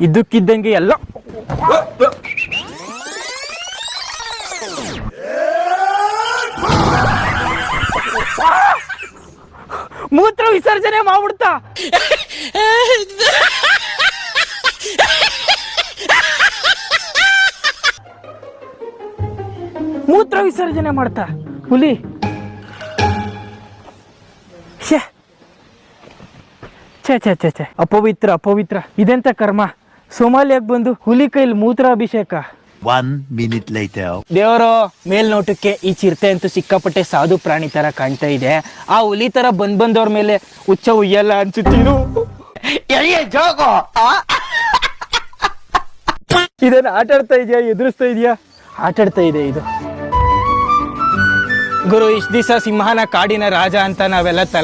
ಇದಕ್ಕಿದ್ದಂಗೆ ಎಲ್ಲ ಮೂತ್ರ ವಿಸರ್ಜನೆ ಮಾಡ್ಬಿಡ್ತಾ. ಮೂತ್ರ ವಿಸರ್ಜನೆ ಮಾಡ್ತಾ ಹುಲಿ. ಛೇ ಛೇ ಛೇ ಛೇ, ಅಪವಿತ್ರ ಅಪವಿತ್ರ. ಇದೆಂತ ಕರ್ಮ, ಸೋಮಾಲಿಯಾಗ ಬಂದು ಹುಲಿ ಕೈಲಿ ಮೂತ್ರಾಭಿಷೇಕ. 1 minute later. ದೇವರು ಮೇಲ್ನೋಟಕ್ಕೆ ಈ ಚಿರತೆ ಅಂತೂ ಸಿಕ್ಕಾಪಟ್ಟೆ ಸಾಧು ಪ್ರಾಣಿ ತರ ಕಾಣ್ತಾ ಇದೆ. ಆ ಹುಲಿ ತರ ಬಂದವ್ರ ಮೇಲೆ ಹುಚ್ಚ ಉಯ್ಯಲ್ಲ ಅನ್ಸುತ್ತೀರು. ಇದನ್ನ ಆಟಾಡ್ತಾ ಇದೆಯಾ, ಎದುರಿಸ್ತಾ ಇದೆಯಾ? ಆಟಾಡ್ತಾ ಇದೆ ಇದು. ಗುರು, ಇಷ್ಟ ದಿವಸ ಸಿಂಹನ ಕಾಡಿನ ರಾಜ ಅಂತ ನಾವೆಲ್ಲ ತಲೆ